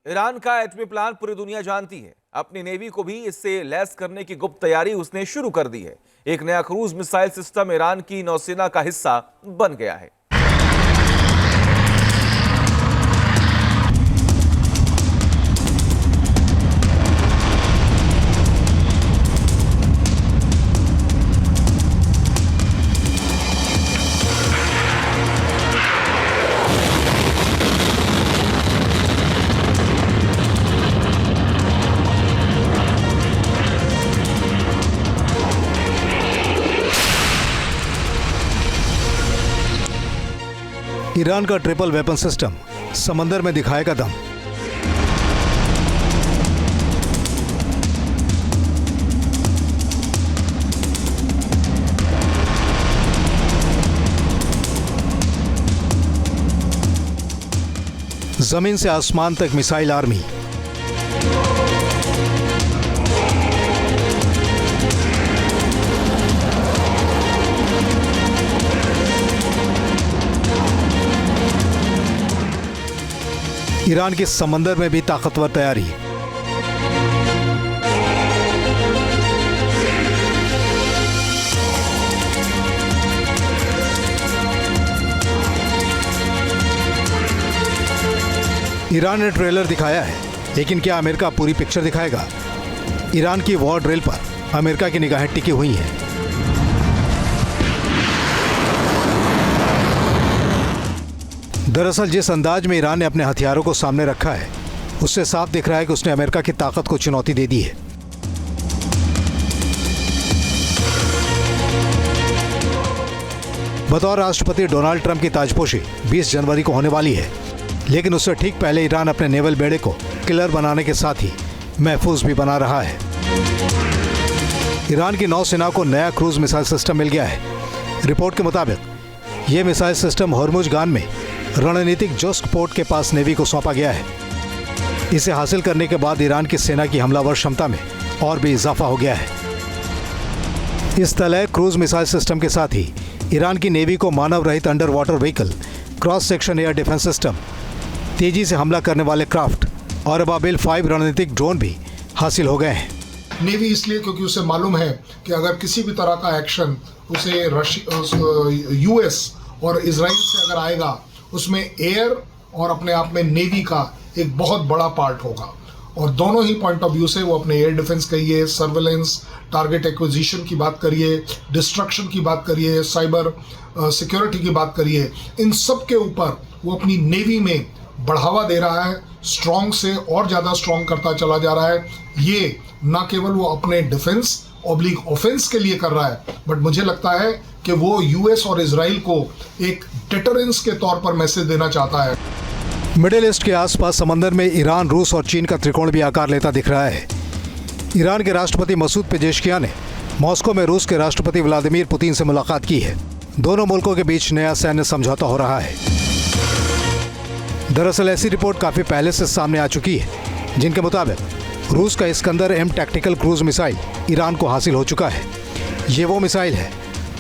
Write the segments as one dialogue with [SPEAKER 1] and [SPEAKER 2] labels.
[SPEAKER 1] Iran का एटमी plan पूरी दुनिया जानती है। अपनी नेवी को भी इससे लैस करने की गुप्त तैयारी उसने शुरू कर दी है। एक नया क्रूज मिसाइल सिस्टम ईरान की नौसेना का हिस्सा बन गया है।
[SPEAKER 2] ईरान का ट्रिपल वेपन सिस्टम समंदर में दिखाएगा दम। जमीन से आसमान तक मिसाइल आर्मी। ईरान के समंदर में भी ताकतवर तैयारी। ईरान ने ट्रेलर दिखाया है, लेकिन क्या अमेरिका पूरी पिक्चर दिखाएगा? ईरान की वॉर ड्रिल पर अमेरिका की निगाहें टिकी हुई हैं। दरअसल जिस अंदाज में ईरान ने अपने हथियारों को सामने रखा है, उससे साफ दिख रहा है कि उसने अमेरिका की ताकत को चुनौती दे दी है। बतौर राष्ट्रपति डोनाल्ड ट्रंप की ताजपोशी 20 जनवरी को होने वाली है, लेकिन उससे ठीक पहले ईरान अपने नेवल बेड़े को किलर बनाने के साथ ही महफूज भी बना रहा है। ईरान की नौसेना को नया क्रूज मिसाइल सिस्टम मिल गया है। रिपोर्ट के मुताबिक यह मिसाइल सिस्टम हॉर्मुज़गान में रणनीतिक जोस्क पोर्ट के पास नेवी को सौंपा गया है। इसे हासिल करने के बाद ईरान की सेना की हमलावर क्षमता में और भी इजाफा हो गया है। इस तलय क्रूज मिसाइल सिस्टम के साथ ही ईरान की नेवी को मानव रहित under water vehicle, cross section air defence system, तेजी से हमला करने वाले क्राफ्ट और अबाबिल 5 रणनीतिक ड्रोन भी हासिल हो गए हैं।
[SPEAKER 3] नेवी इसलिए क्योंकि उसे मालूम है कि अगर किसी भी तरह का एक्शन उसे यूएस और इजराइल से अगर आएगा, उसमें एयर और अपने आप में नेवी का एक बहुत बड़ा पार्ट होगा। और दोनों ही पॉइंट ऑफ व्यू से वो अपने एयर डिफेंस करिए, सर्वेलेंस, टारगेट एक्विजिशन की बात करिए, डिस्ट्रक्शन की बात करिए, साइबर सिक्योरिटी की बात करिए, इन सब के ऊपर वो अपनी नेवी में बढ़ावा दे रहा है। स्ट्रॉन्ग से और ज़्यादा स्ट्रॉन्ग करता चला जा रहा है। ये ना केवल वो अपने डिफेंस ऑब्लिक ऑफेंस के लिए कर रहा है, बट मुझे लगता है कि वो यूएस और इजराइल को एक डिटरेंस के तौर पर मैसेज देना चाहता है।
[SPEAKER 2] मिडिल ईस्ट के आसपास समंदर में ईरान, रूस और चीन का त्रिकोण भी आकार लेता दिख रहा है। ईरान के राष्ट्रपति मसूद पेजेशकियान ने मॉस्को में रूस के राष्ट्रपति व्लादिमीर पुतिन से मुलाकात की है। दोनों मुल्कों के बीच नया सैन्य समझौता हो रहा है। दरअसल ऐसी रिपोर्ट काफ़ी पहले से सामने आ चुकी है, जिनके मुताबिक रूस का Iskander M tactical cruise missile Iran को हासिल हो चुका है। ये वो मिसाइल है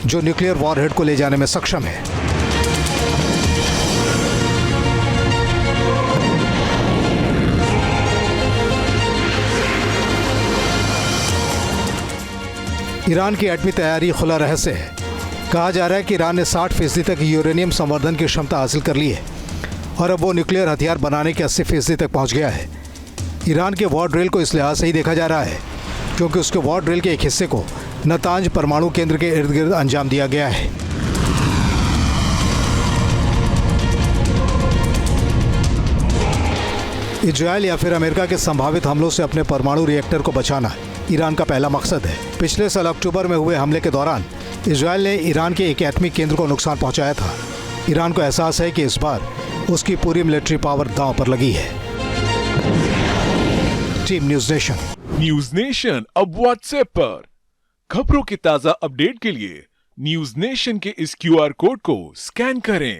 [SPEAKER 2] जो न्यूक्लियर वॉरहेड को ले जाने में सक्षम है। ईरान की एटमी तैयारी खुला रहस्य है। कहा जा रहा है कि ईरान ने 60% तक यूरेनियम संवर्धन की क्षमता हासिल कर ली है और अब वो न्यूक्लियर हथियार बनाने के 80% तक पहुंच गया है। ईरान के वॉर ड्रिल को इस लिहाज से ही देखा जा रहा है क्योंकि उसके वॉर ड्रिल के एक हिस्से को नतांज परमाणु केंद्र के इर्द गिर्द अंजाम दिया गया है। इजरायल या फिर अमेरिका के संभावित हमलों से अपने परमाणु रिएक्टर को बचाना ईरान का पहला मकसद है। पिछले साल अक्टूबर में हुए हमले के दौरान इजरायल ने ईरान के एक एटमी केंद्र को नुकसान पहुंचाया था। ईरान को एहसास है कि इस बार उसकी पूरी मिलिट्री पावर दांव पर लगी है। Team news nation.
[SPEAKER 4] News nation अब व्हाट्सएप पर खबरों की ताजा अपडेट के लिए न्यूज़ नेशन के इस QR कोड को स्कैन करें।